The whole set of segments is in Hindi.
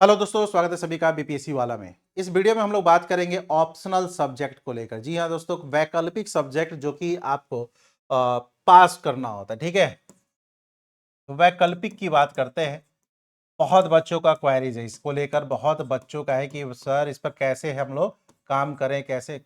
हेलो दोस्तों, स्वागत है सभी का बीपीएससी वाला में। इस वीडियो में हम लोग बात करेंगे ऑप्शनल सब्जेक्ट को लेकर। जी हाँ दोस्तों, वैकल्पिक सब्जेक्ट जो कि आपको पास करना होता है। ठीक है, वैकल्पिक की बात करते हैं। बहुत बच्चों का क्वेरीज है इसको लेकर, बहुत बच्चों का है कि सर इस पर कैसे हम लोग काम करें, कैसे।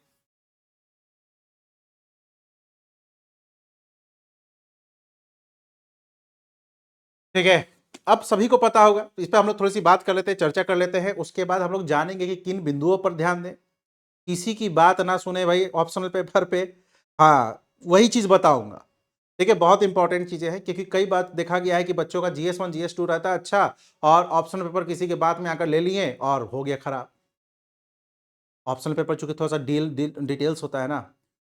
ठीक है, अब सभी को पता होगा, इस पर हम लोग थोड़ी सी बात कर लेते हैं, चर्चा कर लेते हैं। उसके बाद हम लोग जानेंगे कि किन बिंदुओं पर ध्यान दें, किसी की बात ना सुने भाई ऑप्शनल पेपर पे। हाँ, वही चीज बताऊंगा। ठीक है, बहुत इंपॉर्टेंट चीजें हैं क्योंकि कई बार देखा गया है कि बच्चों का GS1 GS2 रहता है अच्छा, और ऑप्शनल पेपर किसी के बात में आकर ले लिए और हो गया खराब। ऑप्शनल पेपर चूंकि थोड़ा सा डिटेल्स होता है ना,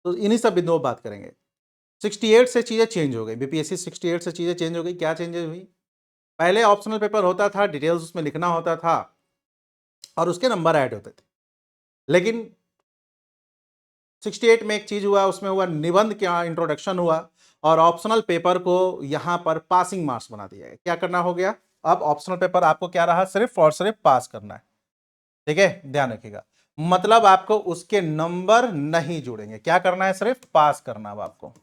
तो इन्हीं सब बिंदुओं पर बात करेंगे। 68 से चीजें चेंज हो गई, बीपीएससी 68 से चीजें चेंज हो गई। क्या चेंजेस हुई? पहले ऑप्शनल पेपर होता था, डिटेल्स उसमें लिखना होता था और उसके नंबर ऐड होते थे। लेकिन 68 में एक चीज हुआ, उसमें हुआ निबंध का इंट्रोडक्शन हुआ और ऑप्शनल पेपर को यहां पर पासिंग मार्क्स बना दिया गया। क्या करना हो गया? अब ऑप्शनल पेपर आपको क्या रहा? सिर्फ और सिर्फ पास करना है। ठीक है, ध्यान रखिएगा। मतलब आपको उसके नंबर नहीं जुड़ेंगे। क्या करना है? सिर्फ पास करना। अब आपको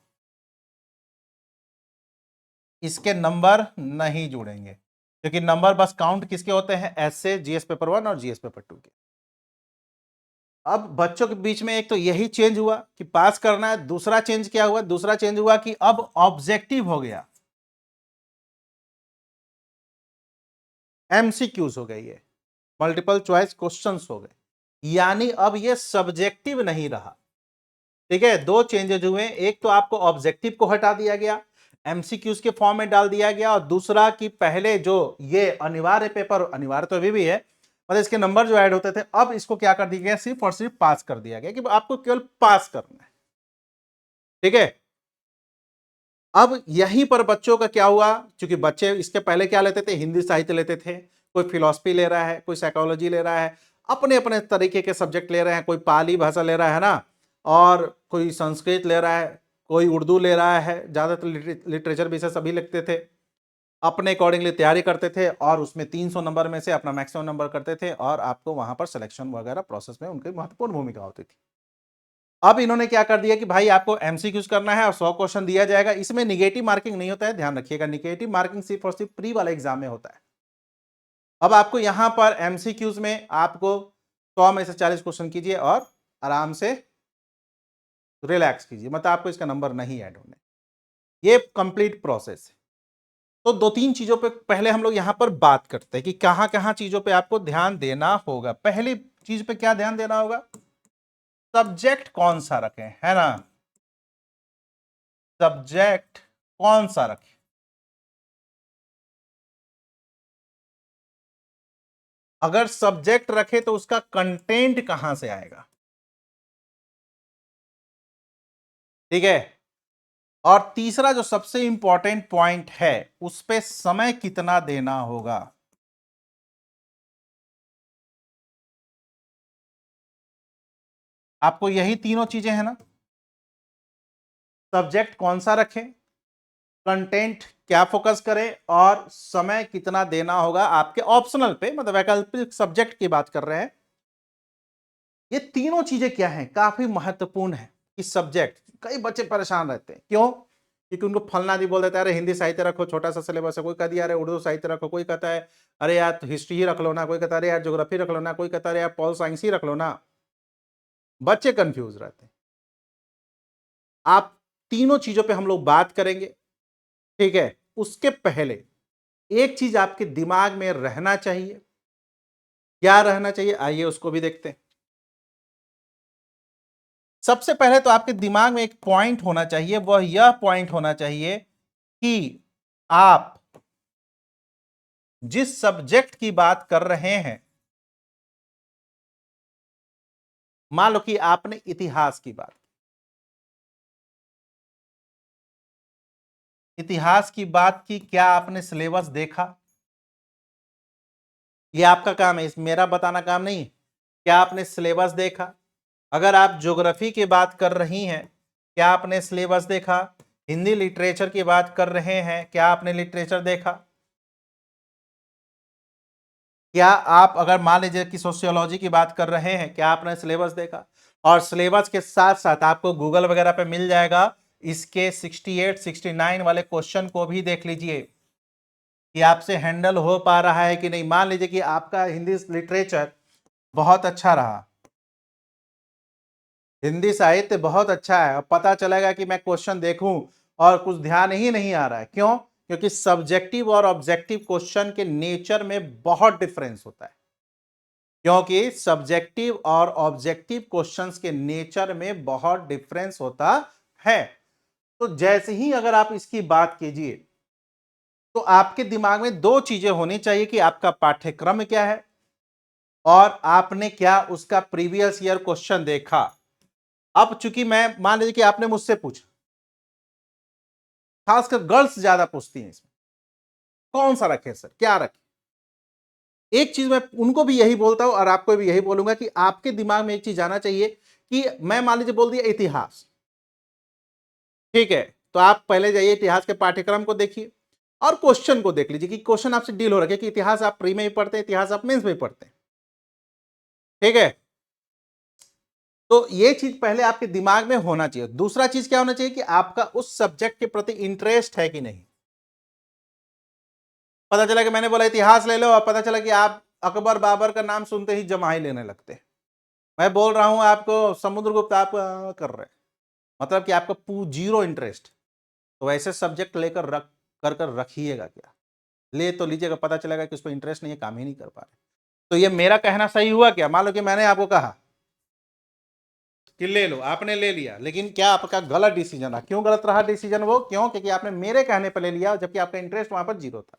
इसके नंबर नहीं जुड़ेंगे क्योंकि नंबर बस काउंट किसके होते हैं? ऐसे GS पेपर 1 और GS पेपर 2 के। अब बच्चों के बीच में एक तो यही चेंज हुआ कि पास करना है। दूसरा चेंज क्या हुआ? दूसरा चेंज हुआ कि अब ऑब्जेक्टिव हो गया, MCQs हो गए, ये मल्टीपल चॉइस क्वेश्चंस हो गए। यानी अब ये सब्जेक्टिव नहीं रहा। ठीक है, दो चेंजेज हुए। एक तो आपको ऑब्जेक्टिव को हटा दिया गया, MCQs के फॉर्म में डाल दिया गया, और दूसरा कि पहले जो ये अनिवार्य पेपर, अनिवार्य तो अभी भी है, मतलब इसके नंबर जो ऐड होते थे, अब इसको क्या कर दिया गया? सिर्फ और सिर्फ पास कर दिया गया कि आपको केवल पास करना है। ठीक है, अब यहीं पर बच्चों का क्या हुआ? क्योंकि बच्चे इसके पहले क्या लेते थे? हिंदी साहित्य लेते थे, कोई फिलॉसफी ले रहा है, कोई साइकोलॉजी ले रहा है, अपने अपने तरीके के सब्जेक्ट ले रहे हैं। कोई पाली भाषा ले रहा है ना, और कोई संस्कृत ले रहा है, कोई उर्दू ले रहा है। ज्यादातर लिटरेचर विषय सभी लिखते थे, अपने अकॉर्डिंगली तैयारी करते थे और उसमें 300 नंबर में से अपना मैक्सिमम नंबर करते थे और आपको वहां पर सिलेक्शन वगैरह प्रोसेस में उनकी महत्वपूर्ण भूमिका होती थी। अब इन्होंने क्या कर दिया कि भाई आपको MCQs करना है और 100 क्वेश्चन दिया जाएगा। इसमें निगेटिव मार्किंग नहीं होता है, ध्यान रखिएगा। निगेटिव मार्किंग सिर्फ और सिर्फ प्री वाले एग्जाम में होता है। अब आपको यहां पर MCQs में आपको 100 में से 40 क्वेश्चन कीजिए और आराम से रिलैक्स कीजिए, मतलब आपको इसका नंबर नहीं ऐड होने। ये कंप्लीट प्रोसेस है। तो दो तीन चीजों पे पहले हम लोग यहां पर बात करते हैं कि कहां कहां चीजों पे आपको ध्यान देना होगा। पहली चीज पे क्या ध्यान देना होगा? सब्जेक्ट कौन सा रखें, है ना? सब्जेक्ट कौन सा रखें? अगर सब्जेक्ट रखे तो उसका कंटेंट कहां से आएगा? ठीक है, और तीसरा जो सबसे इंपॉर्टेंट पॉइंट है, उस पे समय कितना देना होगा। आपको यही तीनों चीजें हैं ना? सब्जेक्ट कौन सा रखें, कंटेंट क्या फोकस करें, और समय कितना देना होगा आपके ऑप्शनल पे, मतलब वैकल्पिक सब्जेक्ट की बात कर रहे हैं। ये तीनों चीजें क्या हैं? काफी महत्वपूर्ण है कि सब्जेक्ट। कई बच्चे परेशान रहते हैं, क्यों? क्योंकि उनको फलना भी बोल देता है, अरे हिंदी साहित्य रखो, छोटा सा सिलेबस है। कोई कह दिया अरे उर्दू साहित्य रखो, कोई कहता है अरे यार हिस्ट्री ही रख लो ना, कोई कहता है अरे यार ज्योग्राफी रख लो ना, कोई कहता है अरे यार पॉल साइंस ही रख लो ना। बच्चे कंफ्यूज रहते हैं। आप तीनों चीजों पे हम लोग बात करेंगे। ठीक है, उसके पहले एक चीज आपके दिमाग में रहना चाहिए। क्या रहना चाहिए? आइए उसको भी देखते हैं। सबसे पहले तो आपके दिमाग में एक पॉइंट होना चाहिए, वह यह पॉइंट होना चाहिए कि आप जिस सब्जेक्ट की बात कर रहे हैं, मान लो कि आपने इतिहास की बात, इतिहास की बात की, क्या आपने सिलेबस देखा? ये आपका काम है, इस मेरा बताना काम नहीं। क्या आपने सिलेबस देखा? अगर आप ज्योग्राफी की बात कर रही हैं, क्या आपने सिलेबस देखा? हिंदी लिटरेचर की बात कर रहे हैं, क्या आपने लिटरेचर देखा? क्या आप अगर मान लीजिए कि सोशियोलॉजी की बात कर रहे हैं, क्या आपने सिलेबस देखा? और सिलेबस के साथ साथ आपको गूगल वगैरह पे मिल जाएगा, इसके 68 69 वाले क्वेश्चन को भी देख लीजिए कि आपसे हैंडल हो पा रहा है कि नहीं। मान लीजिए कि आपका हिंदी लिटरेचर बहुत अच्छा रहा, हिंदी साहित्य बहुत अच्छा है, और पता चलेगा कि मैं क्वेश्चन देखूं और कुछ ध्यान ही नहीं आ रहा है। क्यों? क्योंकि सब्जेक्टिव और ऑब्जेक्टिव क्वेश्चन के नेचर में बहुत डिफरेंस होता है। क्योंकि सब्जेक्टिव और ऑब्जेक्टिव क्वेश्चंस के नेचर में बहुत डिफरेंस होता है। तो जैसे ही अगर आप इसकी बात कीजिए, तो आपके दिमाग में दो चीजें होनी चाहिए कि आपका पाठ्यक्रम क्या है और आपने क्या उसका प्रीवियस ईयर क्वेश्चन देखा। अब चूंकि मैं मान लीजिए कि आपने मुझसे पूछा, खासकर गर्ल्स ज्यादा पूछती हैं इसमें, कौन सा रखे सर, क्या रखे। एक चीज मैं उनको भी यही बोलता हूं और आपको भी यही बोलूंगा कि आपके दिमाग में एक चीज आना चाहिए कि मैं मान लीजिए बोल दिया इतिहास, ठीक है, तो आप पहले जाइए इतिहास के पाठ्यक्रम को देखिए और क्वेश्चन को देख लीजिए कि क्वेश्चन आपसे डील हो रहा है कि इतिहास आप प्री में ही पढ़ते हैं, इतिहास आप मेंस में ही पढ़ते हैं, ठीक है। तो ये चीज पहले आपके दिमाग में होना चाहिए। दूसरा चीज क्या होना चाहिए कि आपका उस सब्जेक्ट के प्रति इंटरेस्ट है कि नहीं। पता चला कि मैंने बोला इतिहास ले लो और पता चला कि आप अकबर बाबर का नाम सुनते ही जमाई लेने लगते हैं। मैं बोल रहा हूं आपको समुद्रगुप्त, आप कर रहे हैं, मतलब कि आपका जीरो इंटरेस्ट। तो ऐसे सब्जेक्ट लेकर कर रखिएगा, क्या ले तो लीजिएगा, पता चलेगा कि उस पर इंटरेस्ट नहीं है, काम ही नहीं कर पा रहे। तो ये मेरा कहना सही हुआ क्या? मान लो कि मैंने आपको कहा कि ले लो, आपने ले लिया, लेकिन क्या आपका गलत डिसीजन रहा? क्यों गलत रहा डिसीजन? वो क्यों? क्योंकि आपने मेरे कहने पर ले लिया जबकि आपका इंटरेस्ट वहां पर जीरो था,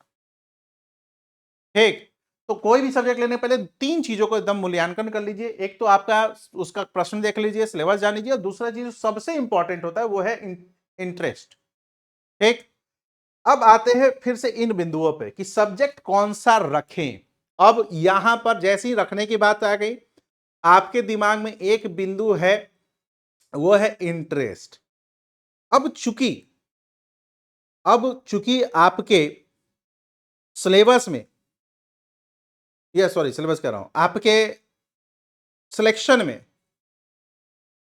ठीक। तो कोई भी सब्जेक्ट लेने पहले तीन चीजों को एकदम मूल्यांकन कर लीजिए। एक तो आपका उसका प्रश्न देख लीजिए, सिलेबस जान लीजिए, और दूसरा चीज सबसे इंपॉर्टेंट होता है वो है इंटरेस्ट, ठीक। अब आते हैं फिर से इन बिंदुओं पे कि सब्जेक्ट कौन सा रखें। अब यहां पर जैसे ही रखने की बात आ गई, आपके दिमाग में एक बिंदु है, वो है इंटरेस्ट। अब चूंकि आपके सिलेबस में, या सॉरी सिलेबस कह रहा हूं, आपके सिलेक्शन में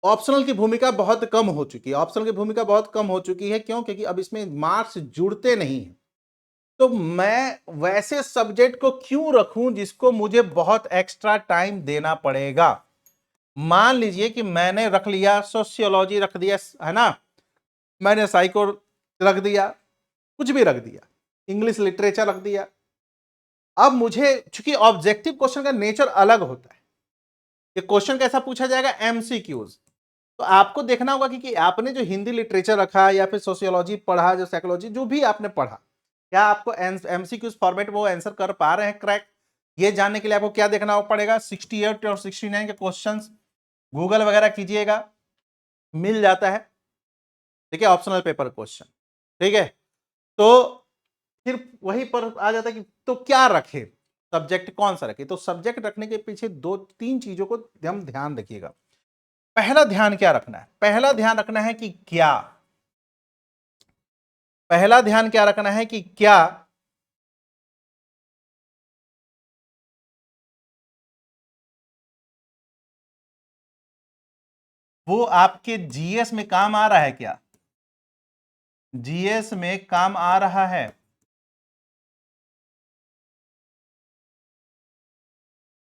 ऑप्शनल की भूमिका बहुत कम हो चुकी है। ऑप्शनल की भूमिका बहुत कम हो चुकी है, क्यों? क्योंकि अब इसमें मार्क्स जुड़ते नहीं हैं। तो मैं वैसे सब्जेक्ट को क्यों रखूं जिसको मुझे बहुत एक्स्ट्रा टाइम देना पड़ेगा। मान लीजिए कि मैंने रख लिया सोशियोलॉजी, रख दिया है ना, मैंने साइको रख दिया, कुछ भी रख दिया, इंग्लिश लिटरेचर रख दिया। अब मुझे, चूंकि ऑब्जेक्टिव क्वेश्चन का नेचर अलग होता है, ये क्वेश्चन कैसा पूछा जाएगा, एमसीक्यूज। तो आपको देखना होगा कि आपने जो हिंदी लिटरेचर रखा या फिर सोशियोलॉजी पढ़ा, जो साइकोलॉजी जो भी आपने पढ़ा, क्या आपको एमसीक्यूज फॉर्मेट में वो आंसर कर पा रहे हैं क्रैक। ये जानने के लिए आपको क्या देखना पड़ेगा, 68 और 69 के क्वेश्चंस गूगल वगैरह कीजिएगा, मिल जाता है, ठीक है, ऑप्शनल पेपर क्वेश्चन, ठीक है। तो फिर वही पर आ जाता है कि तो क्या रखे, सब्जेक्ट कौन सा रखे। तो सब्जेक्ट रखने के पीछे दो तीन चीजों को हम ध्यान रखिएगा। पहला ध्यान क्या रखना है? पहला ध्यान रखना है कि क्या, पहला ध्यान क्या रखना है कि क्या वो आपके जीएस में काम आ रहा है, क्या जीएस में काम आ रहा है।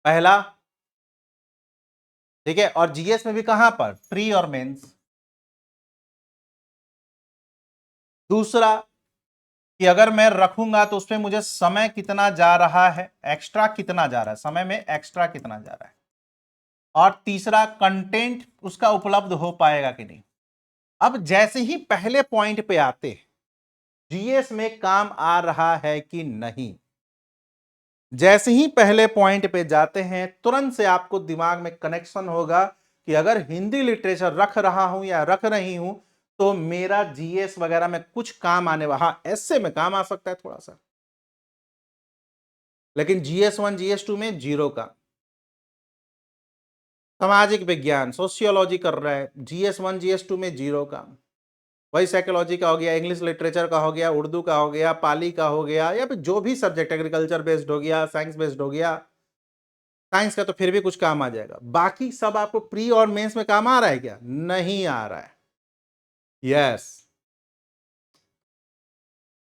पहला, ठीक है, और जीएस में भी कहां पर, प्री और मेंस। दूसरा कि अगर मैं रखूंगा तो उसमें मुझे समय कितना जा रहा है, एक्स्ट्रा कितना जा रहा है, समय में एक्स्ट्रा कितना जा रहा है। और तीसरा, कंटेंट उसका उपलब्ध हो पाएगा कि नहीं। अब जैसे ही पहले पॉइंट पे आते हैं, जीएस में काम आ रहा है कि नहीं, जैसे ही पहले पॉइंट पे जाते हैं तुरंत से आपको दिमाग में कनेक्शन होगा कि अगर हिंदी लिटरेचर रख रहा हूं या रख रही हूं तो मेरा जीएस वगैरह में कुछ काम आने वाला, हाँ ऐसे में काम आ सकता है थोड़ा सा, लेकिन जीएस 1 जीएस 2 में जीरो का। सामाजिक विज्ञान सोशियोलॉजी कर रहा है, जीएस 1 जीएस 2 में जीरो का। वही साइकोलॉजी का हो गया, इंग्लिश लिटरेचर का हो गया, उर्दू का हो गया, पाली का हो गया, या फिर जो भी सब्जेक्ट, एग्रीकल्चर बेस्ड हो गया, साइंस बेस्ड हो गया। साइंस का तो फिर भी कुछ काम आ जाएगा, बाकी सब आपको प्री और मेंस में काम आ रहा है क्या? नहीं आ रहा है। यस।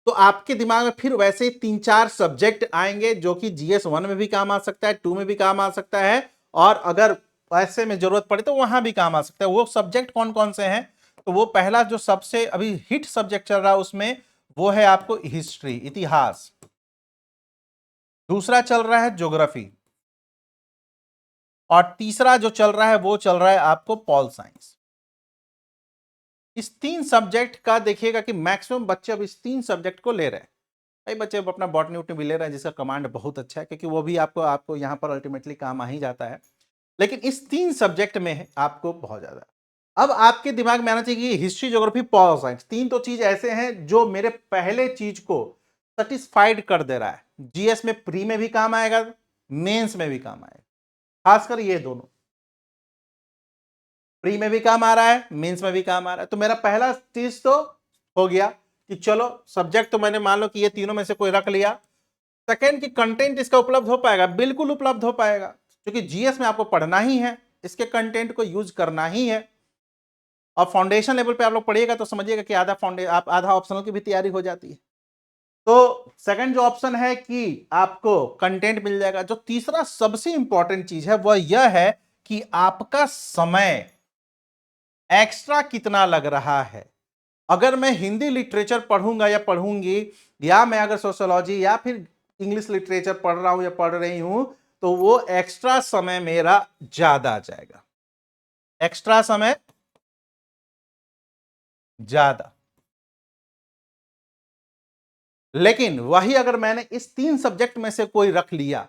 तो आपके दिमाग में फिर वैसे 3-4 सब्जेक्ट आएंगे जो कि GS1 में भी काम आ सकता है, 2 में भी काम आ सकता है, और अगर ऐसे में जरूरत पड़े तो वहां भी काम आ सकता है। वो सब्जेक्ट कौन कौन से हैं? तो वो पहला जो सबसे अभी हिट सब्जेक्ट चल रहा है उसमें वो है आपको हिस्ट्री, इतिहास। दूसरा चल रहा है ज्योग्राफी, और तीसरा जो चल रहा है वो चल रहा है आपको पॉल साइंस। इस 3 सब्जेक्ट का देखिएगा कि मैक्सिमम बच्चे अब इस 3 सब्जेक्ट को ले रहे हैं। कई बच्चे अपना बॉटनी वोटनी भी ले रहे हैं जिसका कमांड बहुत अच्छा है, क्योंकि वो भी आपको आपको यहाँ पर अल्टीमेटली काम आ ही जाता है। लेकिन इस 3 सब्जेक्ट में आपको बहुत ज्यादा, अब आपके दिमाग में आना चाहिए कि हिस्ट्री, ज्योग्राफी, पॉल साइंस, 3 तो चीज ऐसे हैं जो मेरे पहले चीज को सेटिस्फाइड कर दे रहा है। GS में प्री में भी काम आएगा, मेंस में भी काम आएगा, खासकर ये दोनों। प्री में भी काम आ रहा है, मेंस में भी काम आ रहा है। तो मेरा पहला चीज तो हो गया कि चलो सब्जेक्ट तो मैंने मान लो कि ये तीनों में से कोई रख लिया। सेकेंड, की कंटेंट इसका उपलब्ध हो पाएगा? बिल्कुल उपलब्ध हो पाएगा, क्योंकि GS में आपको पढ़ना ही है, इसके कंटेंट को यूज करना ही है। और फाउंडेशन लेवल पे आप लोग पढ़िएगा तो समझिएगा कि आधा ऑप्शनल की भी तैयारी हो जाती है। तो सेकंड जो ऑप्शन है कि आपको कंटेंट मिल जाएगा। जो तीसरा सबसे इंपॉर्टेंट चीज है वह यह है कि आपका समय एक्स्ट्रा कितना लग रहा है। अगर मैं हिंदी लिटरेचर पढ़ूंगा या पढ़ूंगी, या मैं अगर सोशियोलॉजी या फिर इंग्लिश लिटरेचर पढ़ रहा हूं या पढ़ रही हूं, तो वो एक्स्ट्रा समय मेरा ज्यादा आ जाएगा, एक्स्ट्रा समय ज्यादा। लेकिन वही अगर मैंने इस 3 सब्जेक्ट में से कोई रख लिया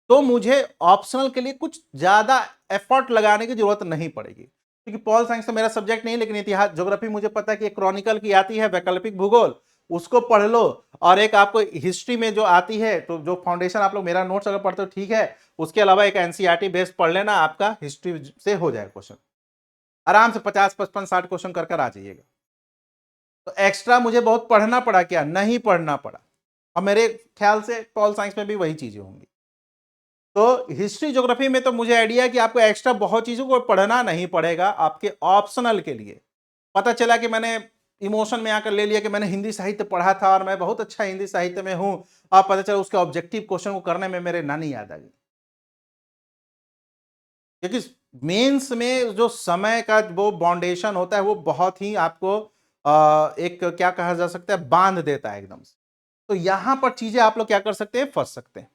तो मुझे ऑप्शनल के लिए कुछ ज्यादा एफर्ट लगाने की जरूरत नहीं पड़ेगी, क्योंकि पॉल साइंस तो मेरा सब्जेक्ट नहीं। लेकिन इतिहास, ज्योग्राफी मुझे पता है कि क्रॉनिकल की आती है, वैकल्पिक भूगोल, उसको पढ़ लो। और एक आपको हिस्ट्री में जो आती है, तो जो फाउंडेशन आप लोग मेरा नोट्स अगर पढ़ते हो ठीक है, उसके अलावा एक NCERT बेस्ड पढ़ लेना, आपका हिस्ट्री से हो जाएगा क्वेश्चन आराम से। 50, 55, 60 क्वेश्चन कर आ जाइएगा। तो एक्स्ट्रा मुझे बहुत पढ़ना पड़ा क्या? नहीं पढ़ना पड़ा। और मेरे ख्याल से पॉल साइंस में भी वही चीजें होंगी। तो हिस्ट्री, ज्योग्राफी में तो मुझे आइडिया है कि आपको एक्स्ट्रा बहुत चीजों को पढ़ना नहीं पड़ेगा, आपके ऑप्शनल के लिए। पता चला कि मैंने इमोशन में आकर ले लिया कि मैंने हिंदी साहित्य पढ़ा था और मैं बहुत अच्छा हिंदी साहित्य में हूं, और पता चला उसके ऑब्जेक्टिव क्वेश्चन को करने में मेरे नानी याद आ गई। क्योंकि मेंस में जो समय का वो बाउंडेशन होता है वो बहुत ही आपको एक क्या कहा जा सकता है, बांध देता है एकदम से। तो यहां पर चीजें आप लोग क्या कर सकते हैं, फंस सकते हैं।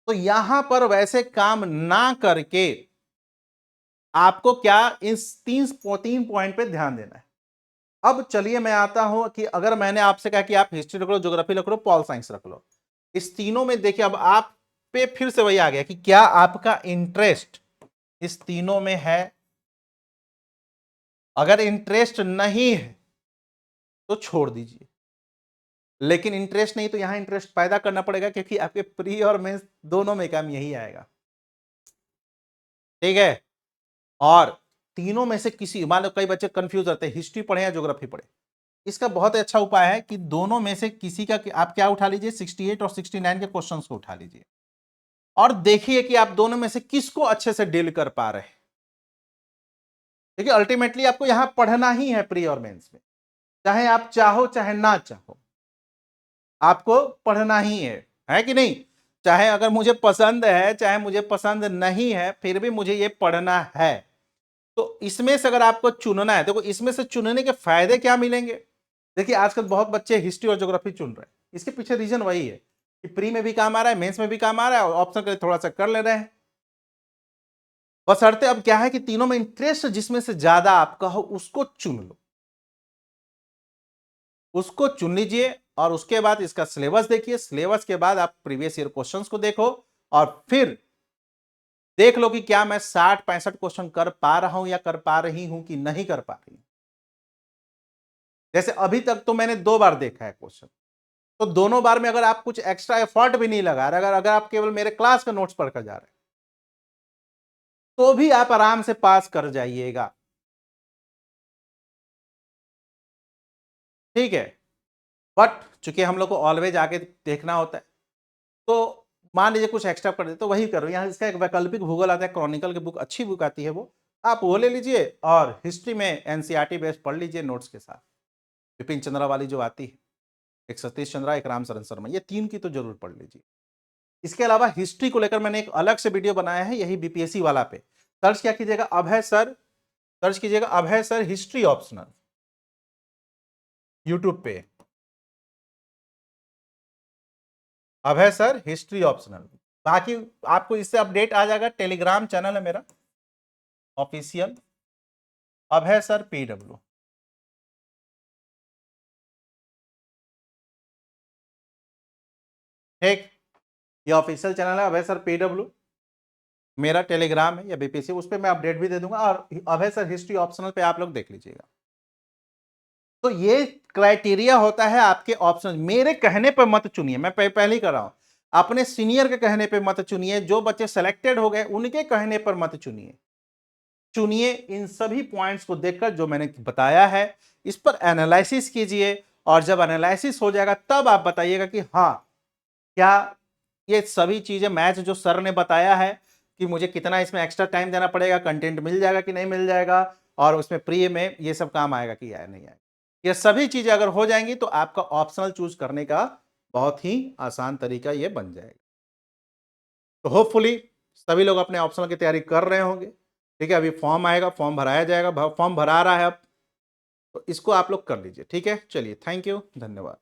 तो यहां पर वैसे काम ना करके आपको क्या इस 3 पॉइंट पे ध्यान देना है। अब चलिए मैं आता हूं कि अगर मैंने आपसे कहा कि आप हिस्ट्री रख लो, ज्योग्राफी रख लो, पॉल साइंस रख लो, इस तीनों में देखिए अब आप पे फिर से वही आ गया कि क्या आपका इंटरेस्ट इस तीनों में है। अगर इंटरेस्ट नहीं है तो छोड़ दीजिए, लेकिन इंटरेस्ट नहीं तो यहां इंटरेस्ट पैदा करना पड़ेगा, क्योंकि आपके प्री और मेंस दोनों में काम यही आएगा। ठीक है। और तीनों में से किसी, मान लो कई बच्चे कंफ्यूज रहते हैं हिस्ट्री पढ़े या ज्योग्राफी पढ़े, इसका बहुत अच्छा उपाय है कि दोनों में से किसी का आप क्या उठा लीजिए, 68 और 69 के क्वेश्चंस को उठा लीजिए और देखिए कि आप दोनों में से किसको अच्छे से डील कर पा रहे हैं। देखिए अल्टीमेटली आपको यहां पढ़ना ही है प्री और मेंस में, चाहे आप चाहो चाहे ना चाहो, आपको पढ़ना ही है कि नहीं? चाहे अगर मुझे पसंद है चाहे मुझे पसंद नहीं है, फिर भी मुझे ये पढ़ना है। तो इसमें से अगर आपको चुनना है, देखो इसमें से चुनने के फायदे क्या मिलेंगे। देखिए आजकल बहुत बच्चे हिस्ट्री और ज्योग्राफी चुन रहे हैं, इसके पीछे रीजन वही है कि प्री में भी काम आ रहा है, मेंस में भी काम आ रहा है, और ऑप्शन के लिए थोड़ा सा कर ले रहे हैं। बशर्ते अब क्या है कि तीनों में इंटरेस्ट जिसमें से ज्यादा आपका हो उसको चुन लो, उसको चुन लीजिए। और उसके बाद इसका सिलेबस देखिए, सिलेबस के बाद आप प्रीवियस ईयर क्वेश्चंस को देखो, और फिर देख लो कि क्या मैं 60-65 क्वेश्चन कर पा रहा हूं या कर पा रही हूं कि नहीं कर पा रही हूं। जैसे अभी तक तो मैंने 2 बार देखा है क्वेश्चन, तो दोनों बार में अगर आप कुछ एक्स्ट्रा एफर्ट भी नहीं लगा रहे, अगर आप केवल मेरे क्लास का नोट्स पढ़कर जा रहे हैं, तो भी आप आराम से पास कर जाइएगा। ठीक है। बट चूंकि हम लोग को ऑलवेज आगे देखना होता है, तो मान लीजिए कुछ एक्स्ट्रा कर दे तो वही करो। यहाँ इसका एक वैकल्पिक भूगोल आता है, क्रॉनिकल की बुक अच्छी बुक आती है, वो आप वो ले लीजिए और हिस्ट्री में एनसीईआरटी बेस्ड पढ़ लीजिए नोट्स के साथ। विपिन चंद्रा वाली जो आती है, एक सतीश चंद्रा, एक रामचरण शर्मा, ये 3 की तो जरूर पढ़ लीजिए। इसके अलावा हिस्ट्री को लेकर मैंने एक अलग से वीडियो बनाया है, यही बीपीएससी वाला पे। सर्च क्या कीजिएगा, अभय सर, सर्च कीजिएगा अभय सर हिस्ट्री ऑप्शनल, यूट्यूब पे अभय सर हिस्ट्री ऑप्शनल। बाकी आपको इससे अपडेट आ जाएगा। टेलीग्राम चैनल है मेरा ऑफिशियल, अभय सर पीडब्ल्यू। ठीक, ये ऑफिशियल चैनल है अभय सर पीडब्ल्यू। मेरा टेलीग्राम है या बीपीएससी, उस पर मैं अपडेट भी दे दूंगा, और अभय सर हिस्ट्री ऑप्शनल पे आप लोग देख लीजिएगा। तो ये क्राइटेरिया होता है आपके ऑप्शन। मेरे कहने पर मत चुनिए, मैं पहले ही कर रहा हूं, अपने सीनियर के कहने पे मत चुनिए, जो बच्चे सेलेक्टेड हो गए उनके कहने पर मत चुनिए। चुनिए इन सभी पॉइंट्स को देखकर जो मैंने बताया है, इस पर एनालिसिस कीजिए, और जब एनालिसिस हो जाएगा तब आप बताइएगा कि हाँ, क्या ये सभी चीजें मैच जो सर ने बताया है कि मुझे कितना इसमें एक्स्ट्रा टाइम देना पड़ेगा, कंटेंट मिल जाएगा कि नहीं मिल जाएगा, और उसमें प्री में ये सब काम आएगा कि या नहीं आएगा, ये सभी चीजें अगर हो जाएंगी तो आपका ऑप्शनल चूज करने का बहुत ही आसान तरीका ये बन जाएगा। तो होपफुली सभी लोग अपने ऑप्शनल की तैयारी कर रहे होंगे। ठीक है, अभी फॉर्म आएगा, फॉर्म भराया जाएगा, फॉर्म भरा रहा है अब, तो इसको आप लोग कर लीजिए। ठीक है, चलिए, थैंक यू, धन्यवाद।